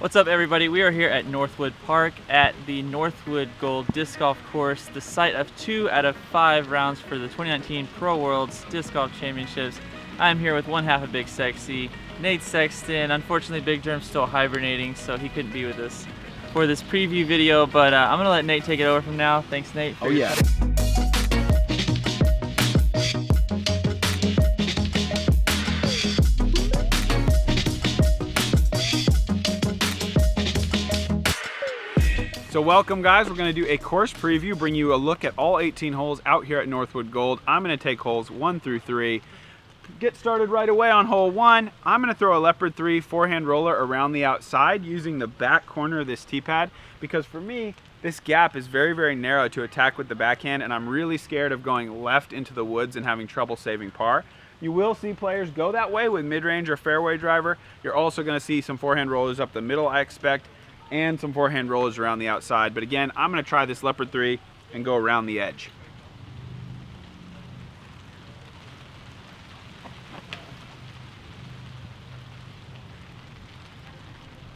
What's up, everybody? We are here at Northwood Park at the Northwood Gold Disc Golf Course, the site of 2 out of 5 rounds for the 2019 Pro Worlds Disc Golf Championships. I'm here with one half of BigSexy, Nate Sexton. Unfortunately, Big Germ's still hibernating, so he couldn't be with us for this preview video, but I'm gonna let Nate take it over from now. Thanks, Nate. Oh yeah. So welcome, guys. We're going to do a course preview, bring you a look at all 18 holes out here at Northwood Gold. I'm going to take holes 1 through 3. Get started right away on hole 1. I'm going to throw a leopard 3 forehand roller around the outside using the back corner of this tee pad, because for me, this gap is very, very narrow to attack with the backhand, and I'm really scared of going left into the woods and having trouble saving par. You will see players go that way with mid-range or fairway driver. You're also going to see some forehand rollers up the middle, I expect, and some forehand rollers around the outside. But again, I'm going to try this leopard 3 and go around the edge.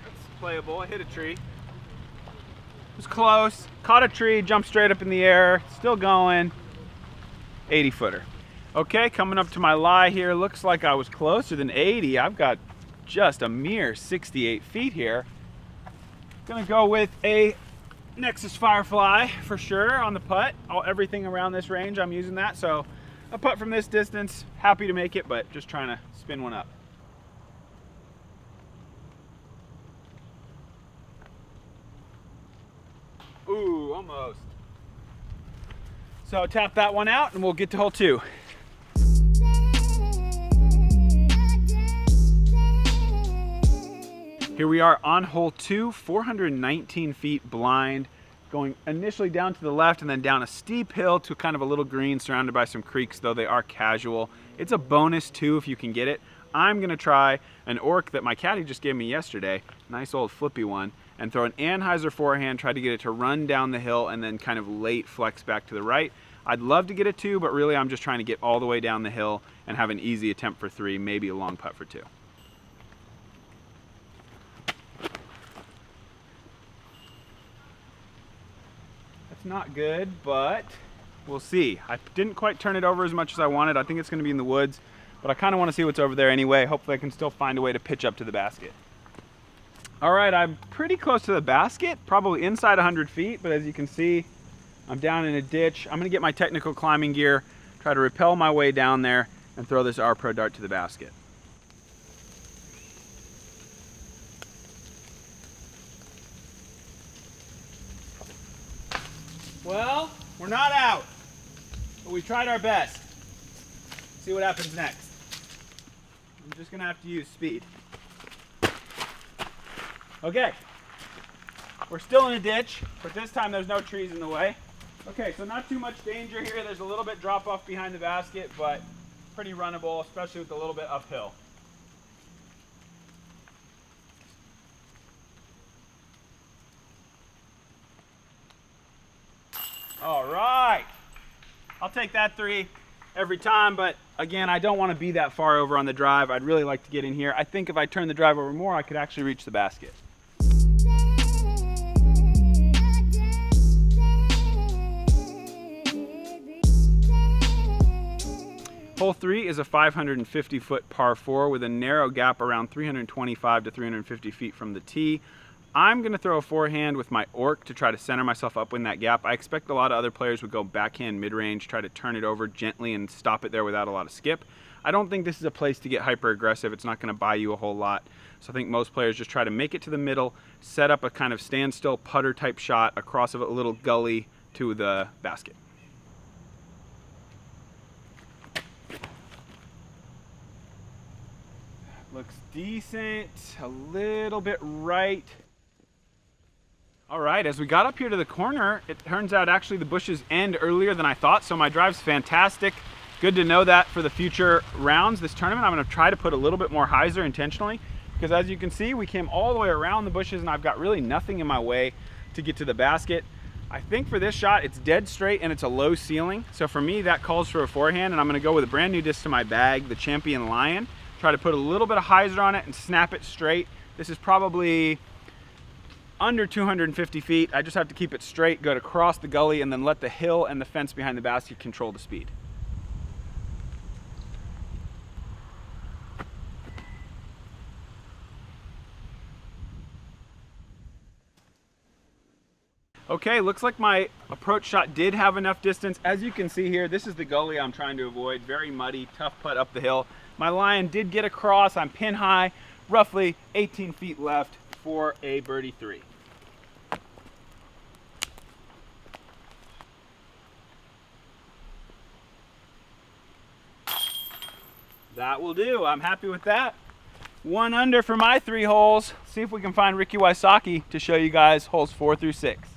That's playable. I hit a tree. It was close. Caught a tree, jumped straight up in the air. Still going. 80-footer. Okay, coming up to my lie here. Looks like I was closer than 80. I've got just a mere 68 feet here. Gonna go with a Nexus Firefly for sure on the putt. Everything around this range, I'm using that. So a putt from this distance, happy to make it, but just trying to spin one up. Ooh, almost. So tap that one out and we'll get to hole 2. Here we are on hole 2, 419 feet blind, going initially down to the left and then down a steep hill to kind of a little green surrounded by some creeks, though they are casual. It's a bonus too if you can get it. I'm gonna try an orc that my caddy just gave me yesterday, nice old flippy one, and throw an Anheuser forehand, try to get it to run down the hill and then kind of late flex back to the right. I'd love to get a 2, but really I'm just trying to get all the way down the hill and have an easy attempt for 3, maybe a long putt for 2. Not good, but we'll see. I didn't quite turn it over as much as I wanted. I think it's going to be in the woods, but I kind of want to see what's over there anyway. Hopefully I can still find a way to pitch up to the basket. All right, I'm pretty close to the basket, probably inside 100 feet, but as you can see, I'm down in a ditch. I'm going to get my technical climbing gear, try to rappel my way down there, and throw this R Pro dart to the basket. Well, we're not out, but we tried our best. See what happens next. I'm just gonna have to use speed. Okay, we're still in a ditch, but this time there's no trees in the way. Okay, so not too much danger here. There's a little bit drop off behind the basket, but pretty runnable, especially with a little bit uphill. All right, I'll take that 3 every time, but again, I don't want to be that far over on the drive. I'd really like to get in here. I think if I turn the drive over more, I could actually reach the basket. Hole 3 is a 550-foot par 4 with a narrow gap around 325 to 350 feet from the tee. I'm going to throw a forehand with my orc to try to center myself up in that gap. I expect a lot of other players would go backhand mid-range, try to turn it over gently and stop it there without a lot of skip. I don't think this is a place to get hyper aggressive. It's not going to buy you a whole lot. So I think most players just try to make it to the middle, set up a kind of standstill putter type shot across a little gully to the basket. Looks decent, a little bit right. All right, as we got up here to the corner, it turns out actually the bushes end earlier than I thought, so my drive's fantastic. Good to know that for the future rounds this tournament. I'm gonna try to put a little bit more hyzer intentionally, because as you can see, we came all the way around the bushes and I've got really nothing in my way to get to the basket. I think for this shot, it's dead straight and it's a low ceiling. So for me, that calls for a forehand, and I'm gonna go with a brand new disc to my bag, the Champion Lion. Try to put a little bit of hyzer on it and snap it straight. This is probably under 250 feet. I just have to keep it straight, go across the gully, and then let the hill and the fence behind the basket control the speed. Okay, looks like my approach shot did have enough distance. As you can see here, this is the gully I'm trying to avoid. Very muddy, tough putt up the hill. My line did get across. I'm pin high, roughly 18 feet left for a birdie 3. That will do. I'm happy with that. 1 under for my 3 holes. See if we can find Ricky Wysocki to show you guys holes 4 through 6.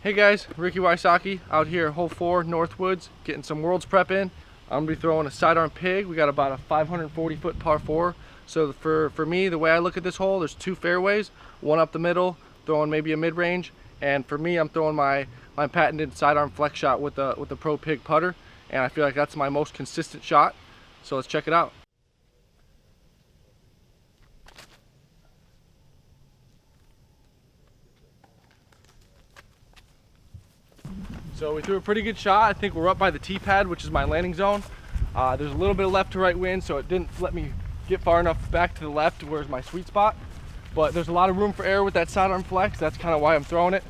Hey guys, Ricky Wysocki out here, hole 4, Northwoods, getting some Worlds prep in. I'm gonna be throwing a sidearm pig. We got about a 540-foot par 4. So for me, the way I look at this hole, there's 2 fairways, one up the middle, throwing maybe a mid-range, and for me, I'm throwing my patented sidearm flex shot with the Pro Pig putter, and I feel like that's my most consistent shot. So let's check it out. So we threw a pretty good shot. I think we're up by the tee pad, which is my landing zone. There's a little bit of left to right wind, so it didn't let me get far enough back to the left where's my sweet spot. But there's a lot of room for error with that sidearm flex. That's kind of why I'm throwing it.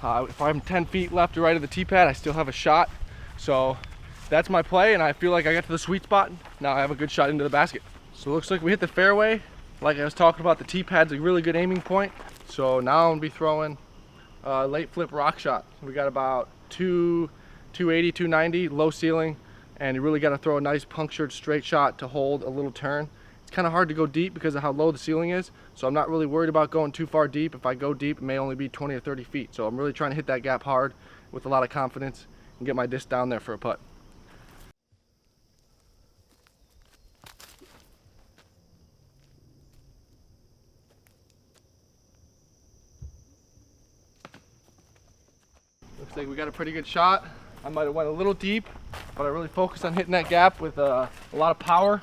If I'm 10 feet left to right of the tee pad, I still have a shot. So that's my play, and I feel like I got to the sweet spot. Now I have a good shot into the basket. So it looks like we hit the fairway. Like I was talking about, the tee pad's a really good aiming point. So now I'm gonna be throwing a late flip rock shot. We got about 280, 290, low ceiling, and you really got to throw a nice punctured straight shot to hold a little turn. It's kind of hard to go deep because of how low the ceiling is, so I'm not really worried about going too far deep. If I go deep, it may only be 20 or 30 feet. So I'm really trying to hit that gap hard with a lot of confidence and get my disc down there for a putt. Looks like we got a pretty good shot. I might have went a little deep, but I really focused on hitting that gap with a lot of power.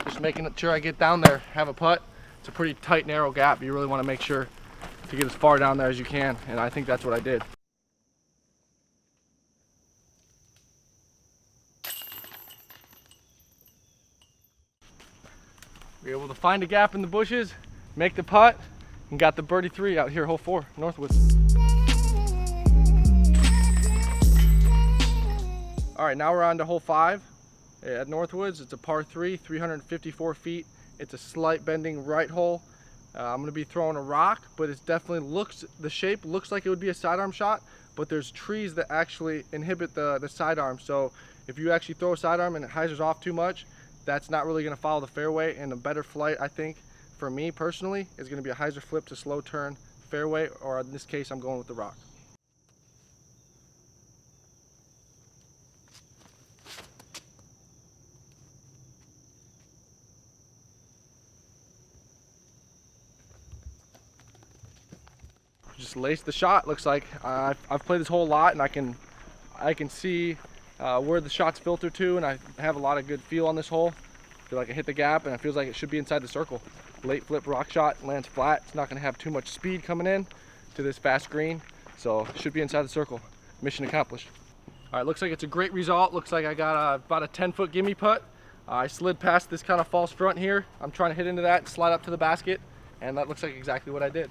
Just making sure I get down there, have a putt. It's a pretty tight, narrow gap. You really want to make sure to get as far down there as you can, and I think that's what I did. We were able to find a gap in the bushes, make the putt, and got the birdie 3 out here, hole 4, Northwoods. All right, now we're on to hole 5 at Northwoods. It's a par 3, 354 feet. It's a slight bending right hole. I'm gonna be throwing a rock, but it definitely the shape looks like it would be a sidearm shot, but there's trees that actually inhibit the sidearm. So if you actually throw a sidearm and it hyzers off too much, that's not really gonna follow the fairway, and a better flight, I think, for me personally, is gonna be a hyzer flip to slow turn fairway, or in this case, I'm going with the rock. Just laced the shot. Looks like I've played this hole a lot, and I can see where the shots filter to, and I have a lot of good feel on this hole. I feel like I hit the gap, and it feels like it should be inside the circle. Late flip rock shot, lands flat. It's not going to have too much speed coming in to this fast green, so it should be inside the circle. Mission accomplished. All right, looks like it's a great result. Looks like I got about a 10-foot gimme putt. I slid past this kind of false front here. I'm trying to hit into that and slide up to the basket, and that looks like exactly what I did.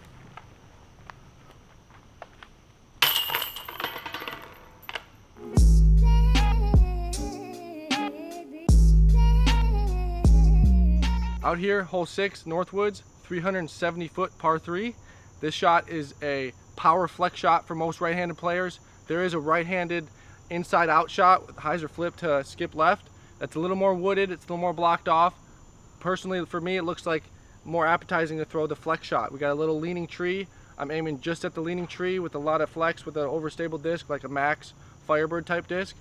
Out here, hole 6, Northwoods, 370-foot par 3. This shot is a power flex shot for most right-handed players. There is a right-handed inside-out shot with hyzer flip to skip left. That's a little more wooded, it's a little more blocked off. Personally, for me, it looks like more appetizing to throw the flex shot. We got a little leaning tree. I'm aiming just at the leaning tree with a lot of flex with an overstable disc, like a Max Firebird type disc.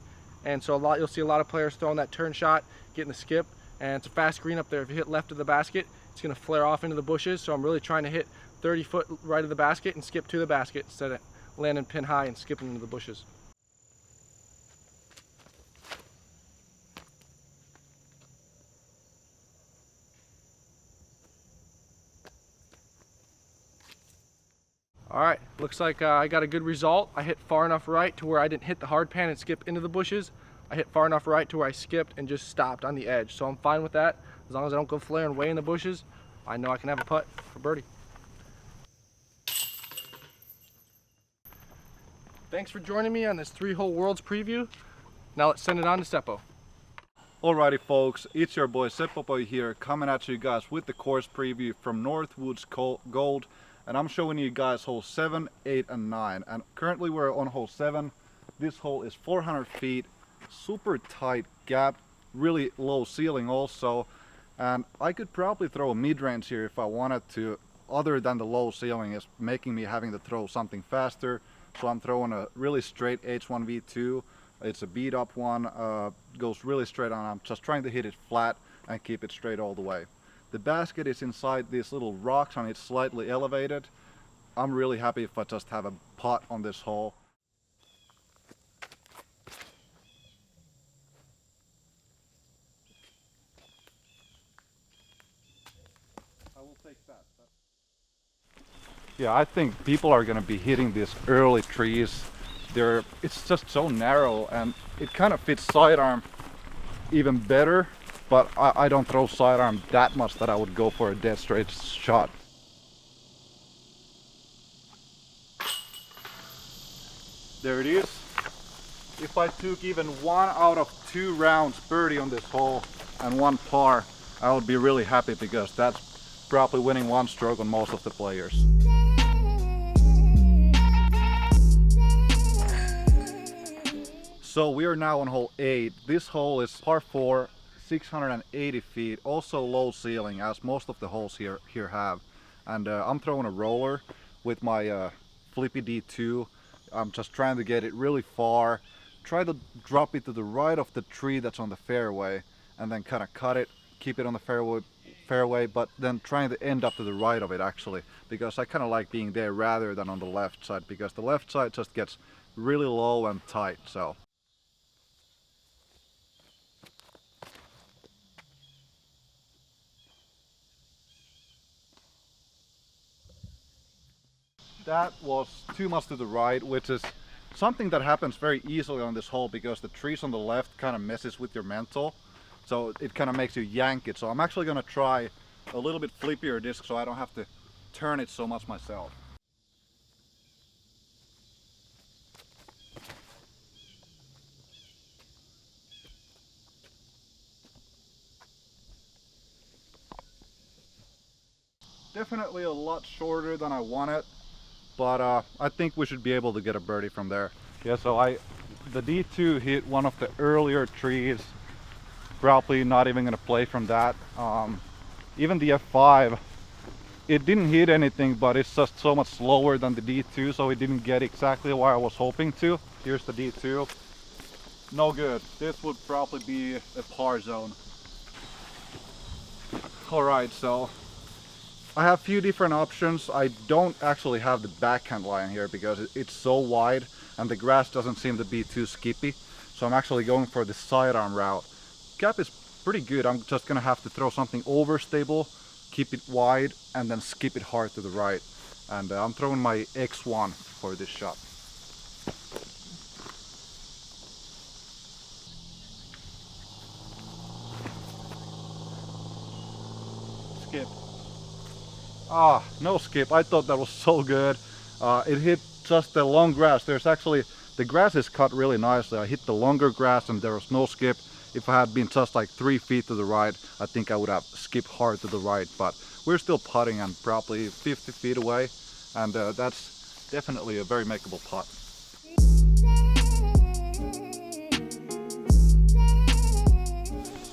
And so you'll see a lot of players throwing that turn shot, getting the skip. And it's a fast green up there. If you hit left of the basket, it's gonna flare off into the bushes. So I'm really trying to hit 30 foot right of the basket and skip to the basket instead of landing pin high and skipping into the bushes. All right, looks like I got a good result. I hit far enough right to where I didn't hit the hard pan and skip into the bushes. I hit far enough right to where I skipped and just stopped on the edge. So I'm fine with that. As long as I don't go flaring way in the bushes, I know I can have a putt for birdie. Thanks for joining me on this 3-hole Worlds preview. Now let's send it on to Seppo. Alrighty folks, it's your boy Seppo here, coming at you guys with the course preview from Northwood's Gold, and I'm showing you guys holes 7, 8 and 9, and currently we're on hole 7. This hole is 400 feet, super tight gap, really low ceiling also, and I could probably throw a mid-range here if I wanted to, other than the low ceiling is making me having to throw something faster. So I'm throwing a really straight H1 V2. It's a beat up one, goes really straight on. I'm just trying to hit it flat and keep it straight all the way. The basket is inside these little rocks and it's slightly elevated. I'm really happy if I just have a putt on this hole. I will take that. Yeah, I think people are gonna be hitting these early trees. It's just so narrow and it kind of fits sidearm even better, but I don't throw sidearm that much that I would go for a dead straight shot. There it is. If I took even 1 out of 2 rounds birdie on this hole and 1 par, I would be really happy because that's probably winning 1 stroke on most of the players. So we are now on hole 8. This hole is par 4, 680 feet, also low ceiling as most of the holes here have. And I'm throwing a roller with my flippy D2. I'm just trying to get it really far, try to drop it to the right of the tree that's on the fairway, and then kind of cut it, keep it on the fairway, but then trying to end up to the right of it actually, because I kind of like being there rather than on the left side, because the left side just gets really low and tight. So that was too much to the right, which is something that happens very easily on this hole because the trees on the left kind of messes with your mental. So it kind of makes you yank it. So I'm actually going to try a little bit flippier disc so I don't have to turn it so much myself. Definitely a lot shorter than I wanted. But I think we should be able to get a birdie from there. Yeah, so the D2 hit one of the earlier trees. Probably not even gonna play from that. Even the F5, it didn't hit anything, but it's just so much slower than the D2, so it didn't get exactly what I was hoping to. Here's the D2. No good. This would probably be a par zone. Alright, so I have a few different options. I don't actually have the backhand line here because it's so wide and the grass doesn't seem to be too skippy. So I'm actually going for the sidearm route. Gap is pretty good. I'm just gonna have to throw something overstable, keep it wide, and then skip it hard to the right. And I'm throwing my X1 for this shot. Skip. Ah, no skip. I thought that was so good. It hit just the long grass. There's actually, the grass is cut really nicely. I hit the longer grass and there was no skip. If I had been just like 3 feet to the right, I think I would have skipped hard to the right, but we're still putting and probably 50 feet away, and that's definitely a very makeable putt.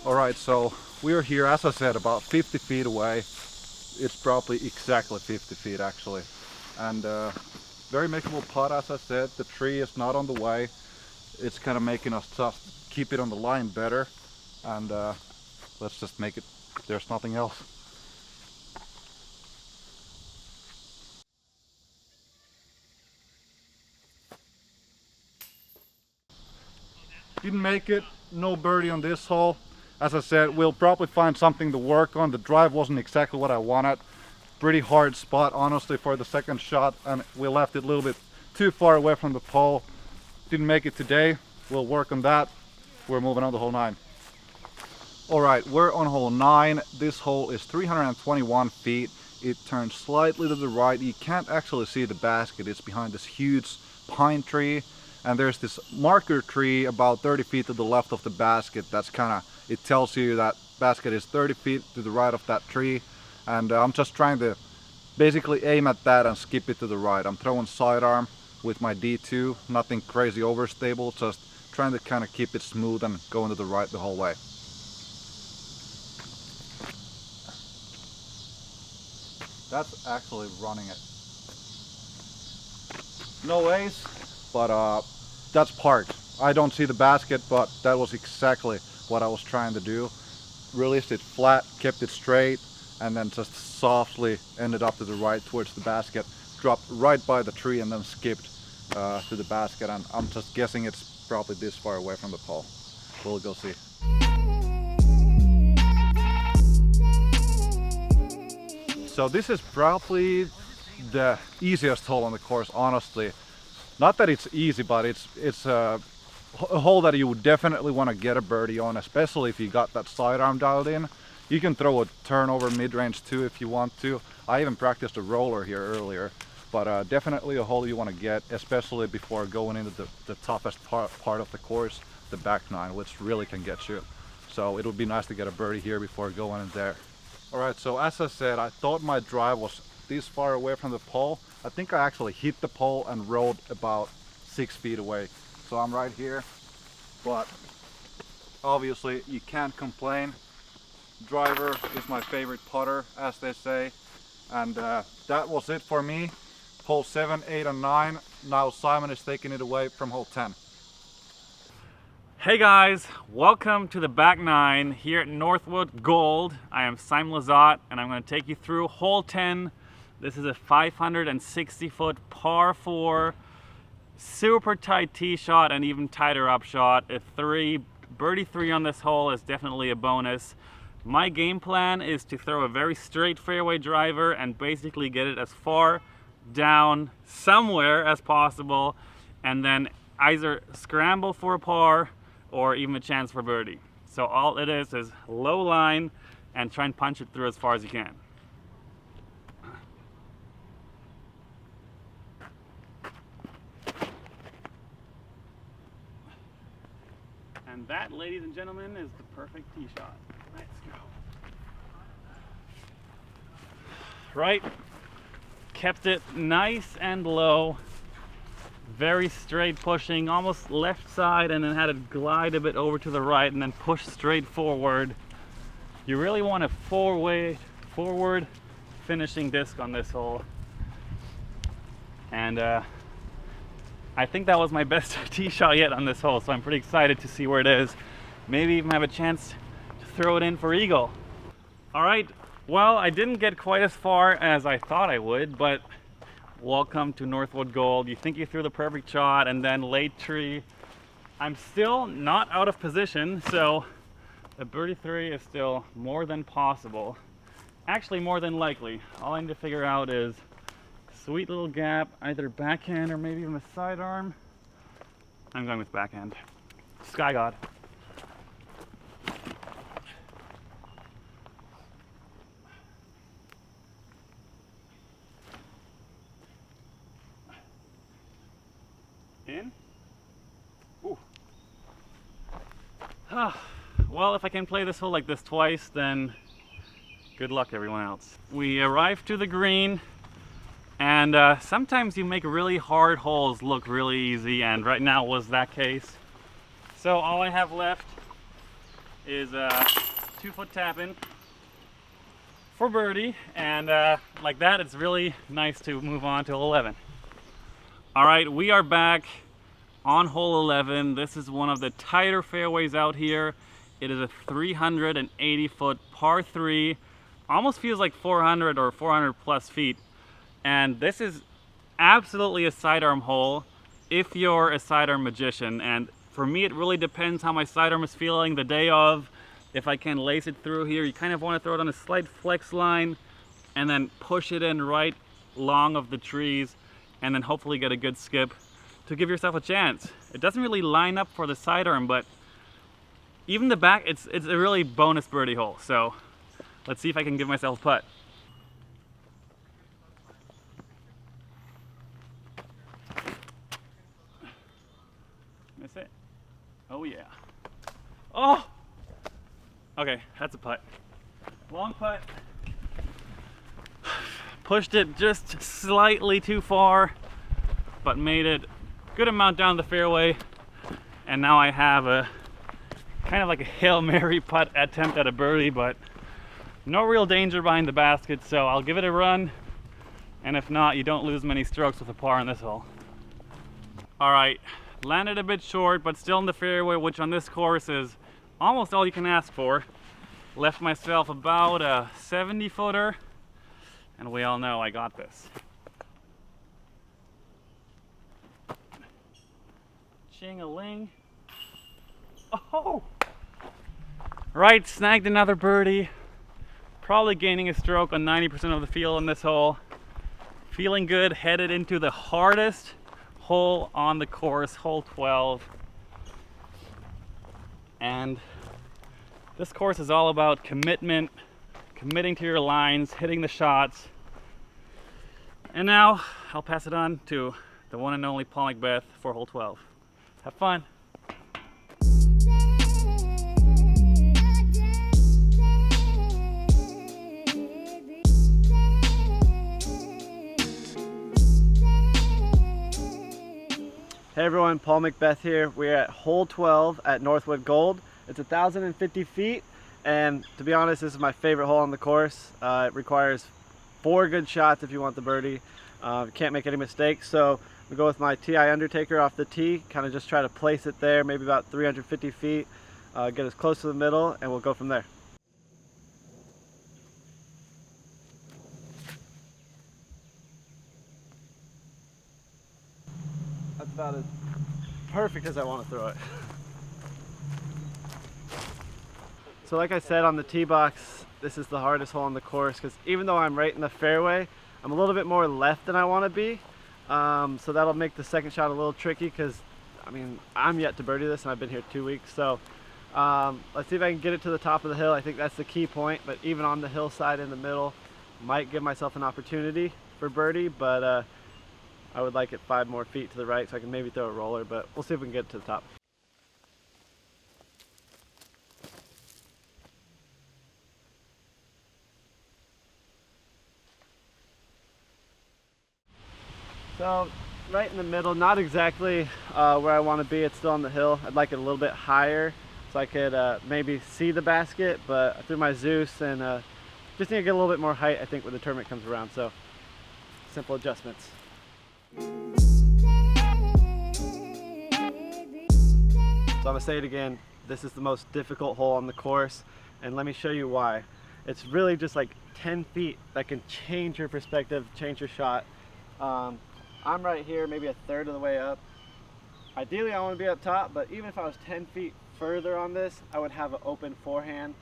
Alright, so we're here, as I said, about 50 feet away. It's probably exactly 50 feet actually. And very makeable putt, as I said. The tree is not on the way. It's kind of making us just keep it on the line better. And let's just make it, there's nothing else. Didn't make it, no birdie on this hole. As I said, we'll probably find something to work on. The drive wasn't exactly what I wanted. pretty hard spot honestly for the second shot, and we left it a little bit too far away from the pole. Didn't make it today. We'll work on that. We're moving on to hole 9. Alright, we're on hole 9. This hole is 321 feet. It turns slightly to the right. You can't actually see the basket. It's behind this huge pine tree. And there's this marker tree about 30 feet to the left of the basket. That's it tells you that basket is 30 feet to the right of that tree. And I'm just trying to basically aim at that and skip it to the right. I'm throwing sidearm with my D2. Nothing crazy overstable. Just trying to kind of keep it smooth and going to the right the whole way. That's actually running it. No ace, but that's parked. I don't see the basket, but that was exactly what I was trying to do. Released it flat, kept it straight, and then just softly ended up to the right towards the basket. Dropped right by the tree and then skipped to the basket. And I'm just guessing it's probably this far away from the pole. We'll go see. So this is probably the easiest hole on the course, honestly. Not that it's easy, but it's a hole that you would definitely want to get a birdie on, especially if you got that sidearm dialed in. You can throw a turnover mid-range too if you want to. I even practiced a roller here earlier, but definitely a hole you want to get, especially before going into the toughest part of the course, the back 9, which really can get you. So it would be nice to get a birdie here before going in there. Alright, so as I said, I thought my drive was this far away from the pole. I think I actually hit the pole and rolled about 6 feet away. So I'm right here, but obviously you can't complain. Driver is my favorite putter, as they say. And that was it for me. Hole 7, 8 and 9. Now Simon is taking it away from hole 10. Hey guys, welcome to the back 9 here at Northwood Gold. I am Simon Lizotte and I'm going to take you through hole 10. This is a 560 foot par 4, super tight tee shot and even tighter up shot. A birdie 3 on this hole is definitely a bonus. My game plan is to throw a very straight fairway driver and basically get it as far down somewhere as possible, and then either scramble for a par or even a chance for birdie. So all it is low line and try and punch it through as far as you can. And that, ladies and gentlemen, is the perfect tee shot. Let's go. Right, kept it nice and low. Very straight pushing, almost left side, and then had it glide a bit over to the right and then push straight forward. You really want a forward finishing disc on this hole. And I think that was my best tee shot yet on this hole, so I'm pretty excited to see where it is. Maybe even have a chance to throw it in for eagle. All right, well, I didn't get quite as far as I thought I would, but welcome to Northwood Gold. You think you threw the perfect shot and then late tree. I'm still not out of position, so a birdie 3 is still more than possible. Actually, more than likely. All I need to figure out is sweet little gap, either backhand or maybe even a sidearm. I'm going with backhand. Sky God. In? Ooh. Well, if I can play this hole like this twice, then good luck everyone else. We arrived to the green, and sometimes you make really hard holes look really easy, and right now was that case. So all I have left is a 2-foot tap in for birdie, and like that, it's really nice to move on to 11. All right, we are back on hole 11. This is one of the tighter fairways out here. It is a 380 foot par 3. Almost feels like 400 or 400 plus feet. And this is absolutely a sidearm hole if you're a sidearm magician. And for me, it really depends how my sidearm is feeling the day of. If I can lace it through here, you kind of want to throw it on a slight flex line. and then push it in right long of the trees, and then hopefully get a good skip to give yourself a chance. It doesn't really line up for the sidearm, but even the back, it's a really bonus birdie hole. So let's see if I can give myself a putt. Miss it? Oh yeah. Oh! Okay, that's a putt. Long putt. Pushed it just slightly too far, but made it a good amount down the fairway. And now I have a kind of like a Hail Mary putt attempt at a birdie, but no real danger behind the basket, so I'll give it a run. And if not, you don't lose many strokes with a par on this hole. All right, landed a bit short, but still in the fairway, which on this course is almost all you can ask for. Left myself about a 70 footer, and we all know I got this. Ching-a-ling. Oh! Right, snagged another birdie. Probably gaining a stroke on 90% of the field on this hole. Feeling good, headed into the hardest hole on the course, hole 12. And this course is all about commitment, committing to your lines, hitting the shots. And now I'll pass it on to the one and only Paul McBeth for hole 12. Have fun. Hey everyone, Paul McBeth here. We're at hole 12 at Northwood Gold. It's 1,050 feet, and to be honest, this is my favorite hole on the course. It requires 4 good shots if you want the birdie. You can't make any mistakes, so we go with my TI Undertaker off the tee, kind of just try to place it there, maybe about 350 feet, get as close to the middle, and we'll go from there. That's about as perfect as I want to throw it. So like I said on the tee box, this is the hardest hole on the course because even though I'm right in the fairway, I'm a little bit more left than I want to be. So that'll make the second shot a little tricky because, I mean, I'm yet to birdie this and I've been here 2 weeks. So let's see if I can get it to the top of the hill. I think that's the key point, but even on the hillside in the middle, might give myself an opportunity for birdie, but I would like it 5 more feet to the right so I can maybe throw a roller, but we'll see if we can get it to the top. So right in the middle, not exactly where I want to be. It's still on the hill. I'd like it a little bit higher so I could maybe see the basket, but I threw my Zeus and just need to get a little bit more height, I think, when the tournament comes around. So simple adjustments. So I'm gonna say it again, this is the most difficult hole on the course, and let me show you why. It's really just like 10 feet that can change your perspective, change your shot. I'm right here, maybe a third of the way up. Ideally I want to be up top, but even if I was 10 feet further on this, I would have an open forehand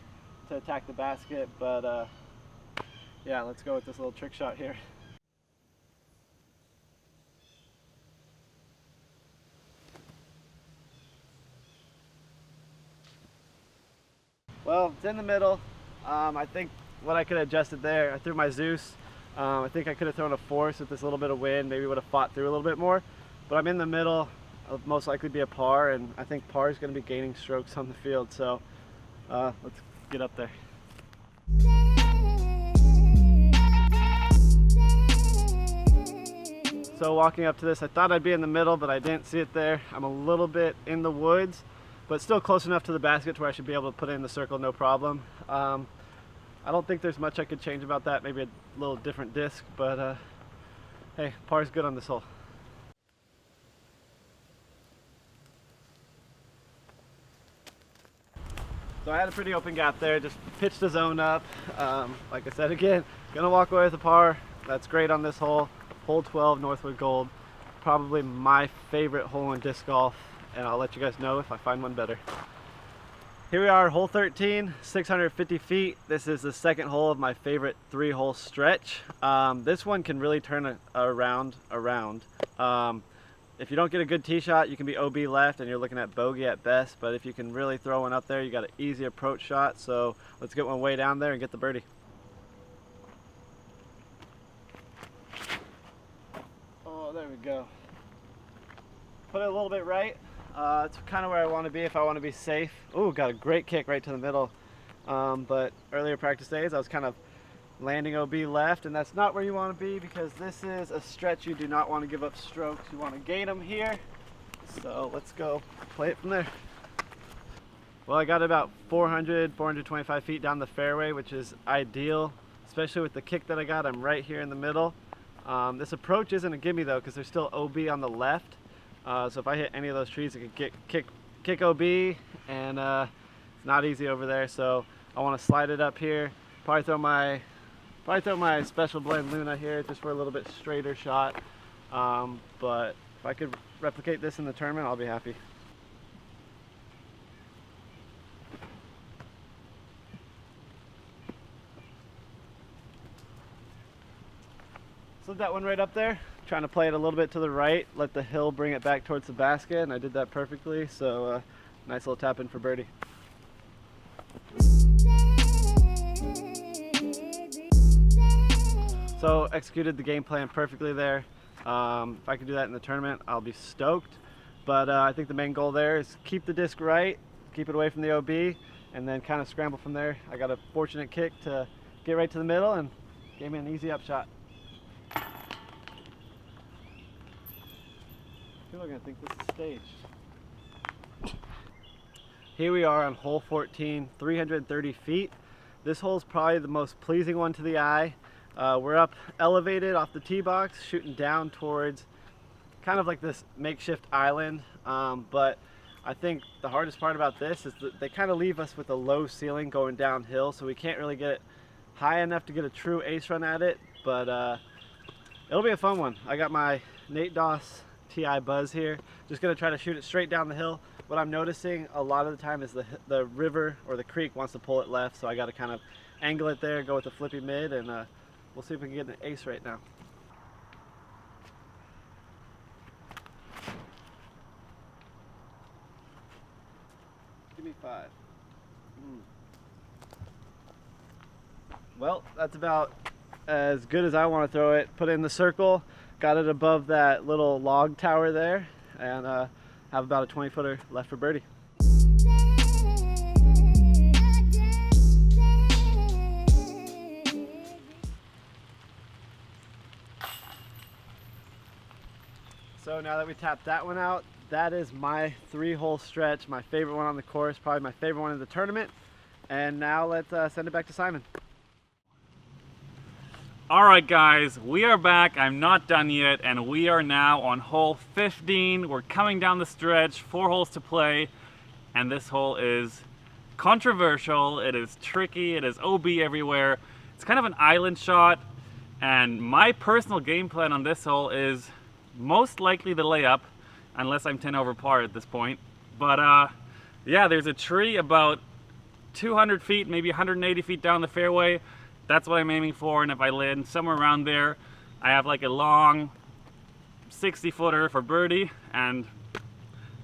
to attack the basket, but yeah, let's go with this little trick shot here. Well, it's in the middle. I think what I could have adjusted there, I threw my Zeus. I think I could have thrown a force with this little bit of wind, maybe would have fought through a little bit more. But I'm in the middle, it'll most likely be a par, and I think par is going to be gaining strokes on the field, so let's get up there. So walking up to this, I thought I'd be in the middle, but I didn't see it there. I'm a little bit in the woods, but still close enough to the basket to where I should be able to put it in the circle, no problem. I don't think there's much I could change about that, maybe a little different disc, but hey, par's good on this hole. So I had a pretty open gap there, just pitched the zone up. Like I said again, gonna walk away with a par. That's great on this hole. Hole 12, Northwood Gold. Probably my favorite hole in disc golf, and I'll let you guys know if I find one better. Here we are, hole 13, 650 feet. This is the second hole of my favorite 3-hole stretch. This one can really turn around. If you don't get a good tee shot, you can be OB left and you're looking at bogey at best, but if you can really throw one up there, you got an easy approach shot. So let's get one way down there and get the birdie. Oh, there we go. Put it a little bit right. It's kind of where I want to be if I want to be safe. Ooh, got a great kick right to the middle. But earlier practice days, I was kind of landing OB left, and that's not where you want to be because this is a stretch you do not want to give up strokes. You want to gain them here. So let's go play it from there. Well, I got about 425 feet down the fairway, which is ideal, especially with the kick that I got. I'm right here in the middle. This approach isn't a gimme though because there's still OB on the left. So if I hit any of those trees, it could kick OB, and it's not easy over there. So I want to slide it up here. Probably throw my special blend Luna here just for a little bit straighter shot. But if I could replicate this in the tournament, I'll be happy. Slid that one right up there. Trying to play it a little bit to the right, let the hill bring it back towards the basket, and I did that perfectly. So nice little tap in for birdie. So executed the game plan perfectly there. If I could do that in the tournament, I'll be stoked. But I think the main goal there is keep the disc right, keep it away from the OB, and then kind of scramble from there. I got a fortunate kick to get right to the middle and gave me an easy up shot. People are gonna think this is staged. Here we are on hole 14, 330 feet. This hole is probably the most pleasing one to the eye. We're up elevated off the tee box, shooting down towards kind of like this makeshift island. But I think the hardest part about this is that they kind of leave us with a low ceiling going downhill, so we can't really get it high enough to get a true ace run at it. But it'll be a fun one. I got my Nate Doss TI Buzz here. Just gonna try to shoot it straight down the hill. What I'm noticing a lot of the time is the river or the creek wants to pull it left, so I got to kind of angle it there, go with the flippy mid, and we'll see if we can get an ace right now. Give me 5. Well, that's about as good as I want to throw it. Put it in the circle. Got it above that little log tower there, and have about a 20-footer left for birdie. So now that we tapped that one out, that is my 3-hole stretch, my favorite one on the course, probably my favorite one in the tournament. And now let's send it back to Simon. Alright guys, we are back. I'm not done yet, and we are now on hole 15. We're coming down the stretch, 4 holes to play, and this hole is controversial, it is tricky, it is OB everywhere. It's kind of an island shot, and my personal game plan on this hole is most likely the layup, unless I'm 10 over par at this point. But yeah, there's a tree about 200 feet, maybe 180 feet down the fairway. That's what I'm aiming for, and if I land somewhere around there, I have like a long 60-footer for birdie, and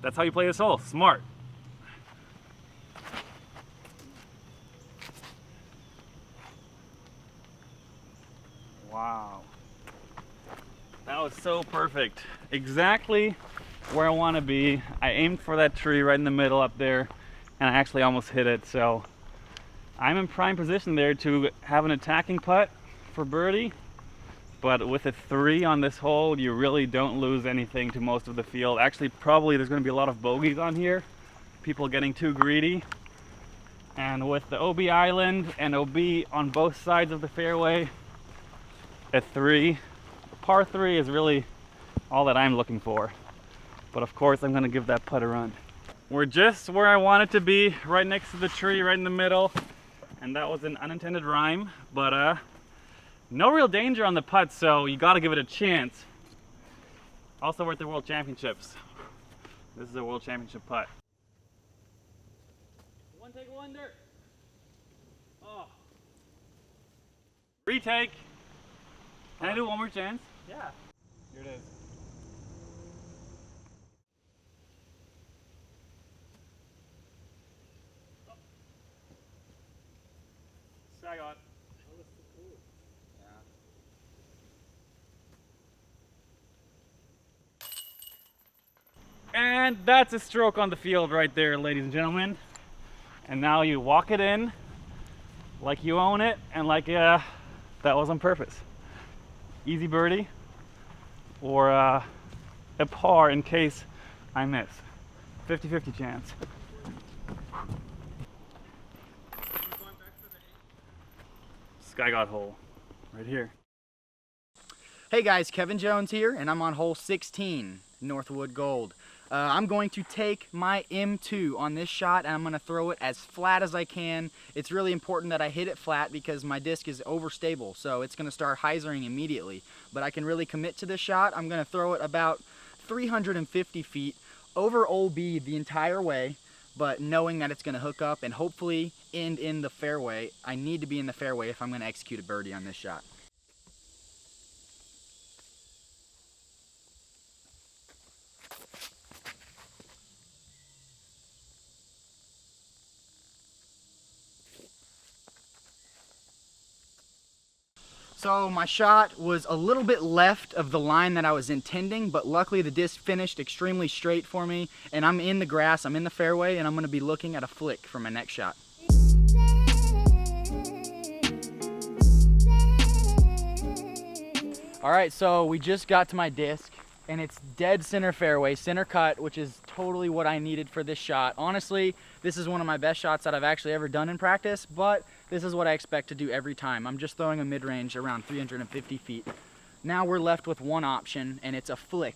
that's how you play this hole. Smart. Wow. That was so perfect. Exactly where I want to be. I aimed for that tree right in the middle up there, and I actually almost hit it, so I'm in prime position there to have an attacking putt for birdie. But with a 3 on this hole, you really don't lose anything to most of the field. Actually, probably there's going to be a lot of bogeys on here, people getting too greedy. And with the OB island and OB on both sides of the fairway, a 3, par 3 is really all that I'm looking for. But of course, I'm going to give that putt a run. We're just where I want it to be, right next to the tree, right in the middle. And that was an unintended rhyme, but no real danger on the putt, so you got to give it a chance. Also, we're at the World Championships. This is a World Championship putt. One take wonder. Oh. Retake. Can I do one more chance? Yeah. Here it is. Sag on. And that's a stroke on the field right there, ladies and gentlemen. And now you walk it in like you own it and like that was on purpose. Easy birdie or a par in case I miss. 50-50 chance. Sky God hole right here. Hey guys, Kevin Jones here, and I'm on hole 16, Northwood Gold. I'm going to take my M2 on this shot and I'm going to throw it as flat as I can. It's really important that I hit it flat because my disc is overstable, so it's going to start hyzering immediately. But I can really commit to this shot. I'm going to throw it about 350 feet over OB the entire way, but knowing that it's going to hook up and hopefully end in the fairway. I need to be in the fairway if I'm going to execute a birdie on this shot. So my shot was a little bit left of the line that I was intending, but luckily the disc finished extremely straight for me, and I'm in the grass, I'm in the fairway, and I'm going to be looking at a flick for my next shot. All right, so we just got to my disc, and it's dead center fairway, center cut, which is totally what I needed for this shot. Honestly, this is one of my best shots that I've actually ever done in practice, but this is what I expect to do every time. I'm just throwing a mid-range around 350 feet. Now we're left with one option, and it's a flick.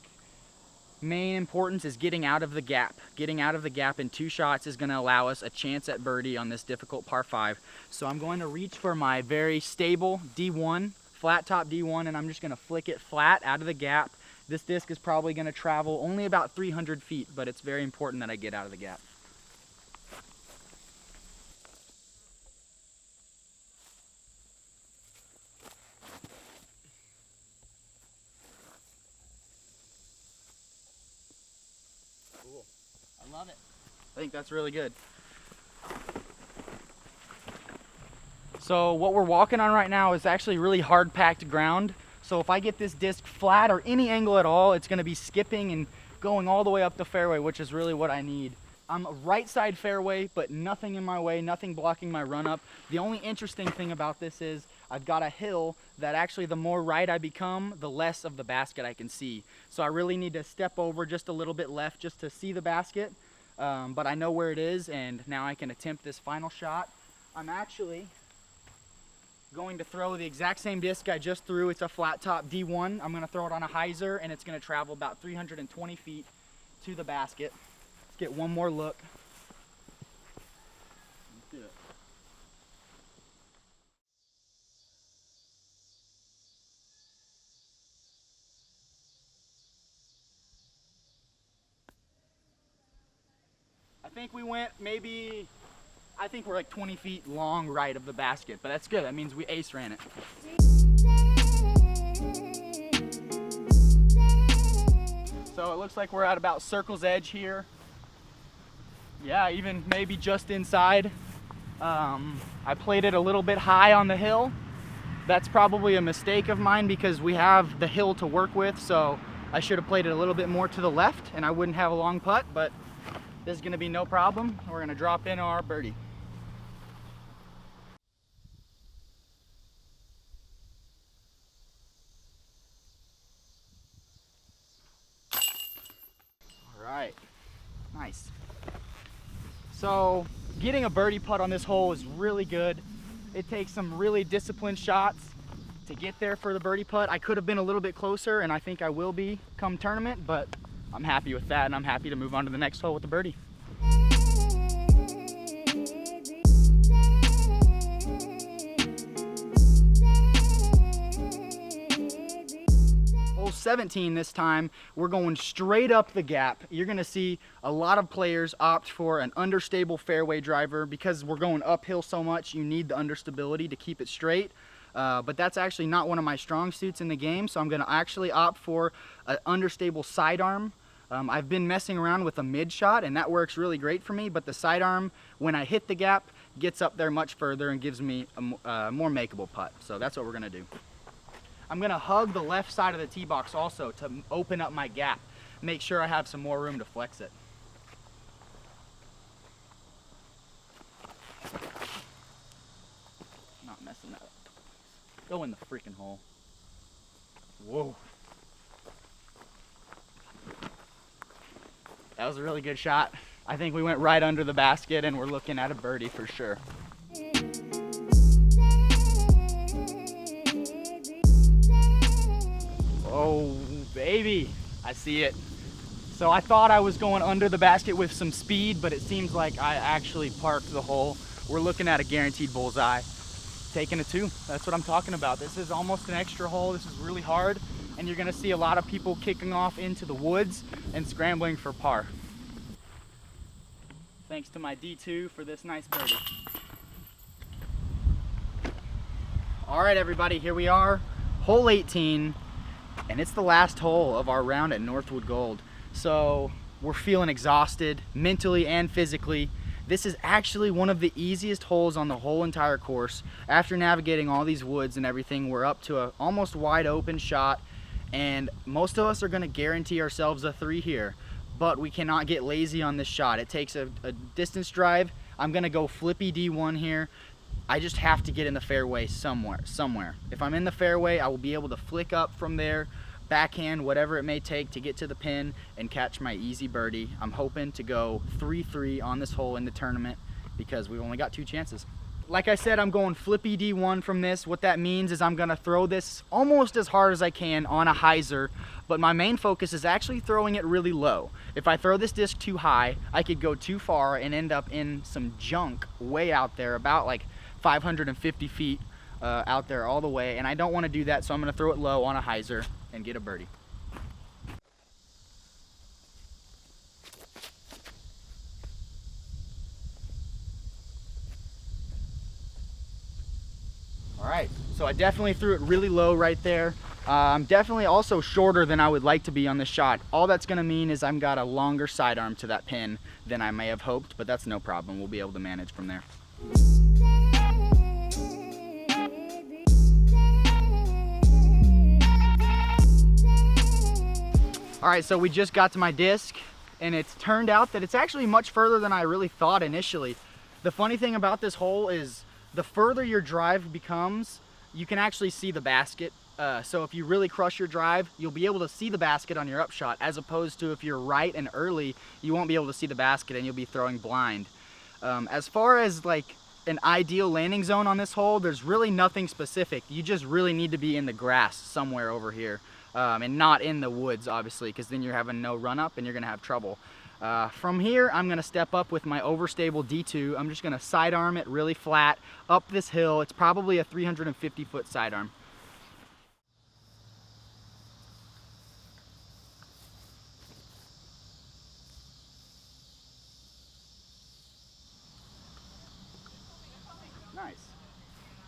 Main importance is getting out of the gap. Getting out of the gap in 2 shots is going to allow us a chance at birdie on this difficult par 5. So I'm going to reach for my very stable D1, flat top D1, and I'm just going to flick it flat out of the gap. This disc is probably going to travel only about 300 feet, but it's very important that I get out of the gap. Cool. I love it. I think that's really good. So what we're walking on right now is actually really hard packed ground. So if I get this disc flat or any angle at all, it's going to be skipping and going all the way up the fairway, which is really what I need. I'm a right side fairway, but nothing in my way, nothing blocking my run up. The only interesting thing about this is I've got a hill that actually the more right I become, the less of the basket I can see. So I really need to step over just a little bit left just to see the basket. But I know where it is, and now I can attempt this final shot. I'm actually going to throw the exact same disc I just threw. It's a flat top D1. I'm going to throw it on a hyzer, and it's going to travel about 320 feet to the basket. Let's get one more look. Let's do it. I think we went maybe, I think we're like 20 feet long right of the basket, but that's good. That means we ace ran it. So it looks like we're at about circle's edge here. Yeah, even maybe just inside. I played it a little bit high on the hill. That's probably a mistake of mine because we have the hill to work with, so I should have played it a little bit more to the left and I wouldn't have a long putt, but this is gonna be no problem. We're gonna drop in our birdie. All right, nice. So getting a birdie putt on this hole is really good. It takes some really disciplined shots to get there for the birdie putt. I could have been a little bit closer, and I think I will be come tournament, but I'm happy with that, and I'm happy to move on to the next hole with the birdie. Hole 17 this time. We're going straight up the gap. You're gonna see a lot of players opt for an understable fairway driver because we're going uphill so much, you need the understability to keep it straight. But that's actually not one of my strong suits in the game, so I'm gonna actually opt for an understable sidearm. I've been messing around with a mid shot and that works really great for me, but the sidearm, when I hit the gap, gets up there much further and gives me a more makeable putt. So that's what we're gonna do. I'm gonna hug the left side of the tee box also to open up my gap. Make sure I have some more room to flex it. Not messing that up. Go in the freaking hole. Whoa. That was a really good shot. I think we went right under the basket and we're looking at a birdie for sure. Oh, baby, I see it. So I thought I was going under the basket with some speed, but it seems like I actually parked the hole. We're looking at a guaranteed bullseye. Taking a 2, that's what I'm talking about. This is almost an extra hole. This is really hard, and you're gonna see a lot of people kicking off into the woods and scrambling for par. Thanks to my D2 for this nice birdie. All right, everybody, here we are, hole 18, and it's the last hole of our round at Northwood Gold. So we're feeling exhausted mentally and physically. This is actually one of the easiest holes on the whole entire course. After navigating all these woods and everything, we're up to an almost wide open shot, and most of us are gonna guarantee ourselves a 3 here, but we cannot get lazy on this shot. It takes a distance drive. I'm gonna go flippy D1 here. I just have to get in the fairway somewhere. If I'm in the fairway, I will be able to flick up from there, backhand, whatever it may take to get to the pin and catch my easy birdie. I'm hoping to go 3-3 on this hole in the tournament because we've only got 2 chances. Like I said, I'm going flippy D1 from this. What that means is I'm gonna throw this almost as hard as I can on a hyzer, but my main focus is actually throwing it really low. If I throw this disc too high, I could go too far and end up in some junk way out there, about like 550 feet out there all the way, and I don't wanna do that, so I'm gonna throw it low on a hyzer and get a birdie. All right, so I definitely threw it really low right there. I'm definitely also shorter than I would like to be on this shot. All that's gonna mean is I've got a longer sidearm to that pin than I may have hoped, but that's no problem. We'll be able to manage from there. All right, so we just got to my disc, and it's turned out that it's actually much further than I really thought initially. The funny thing about this hole is the further your drive becomes, you can actually see the basket. So if you really crush your drive, you'll be able to see the basket on your upshot, as opposed to if you're right and early, you won't be able to see the basket and you'll be throwing blind. As far as like an ideal landing zone on this hole, there's really nothing specific. You just really need to be in the grass somewhere over here. And not in the woods, obviously, because then you're having no run up and you're gonna have trouble. From here, I'm gonna step up with my overstable D2. I'm just gonna sidearm it really flat up this hill. It's probably a 350-foot sidearm. Nice.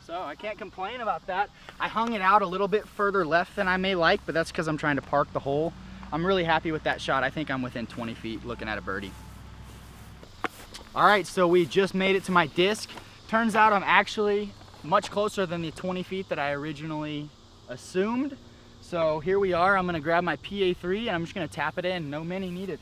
So I can't complain about that. I hung it out a little bit further left than I may like, but that's because I'm trying to park the hole. I'm really happy with that shot. I think I'm within 20 feet looking at a birdie. All right, so we just made it to my disc. Turns out I'm actually much closer than the 20 feet that I originally assumed. So here we are. I'm gonna grab my PA3 and I'm just gonna tap it in. No mini needed.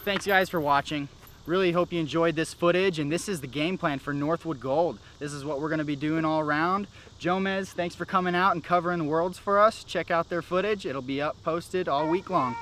Thanks guys for watching. Really hope you enjoyed this footage, and this is the game plan for Northwood Gold. This is what we're gonna be doing all around. Jomez, thanks for coming out and covering the worlds for us. Check out their footage. It'll be up posted all week long.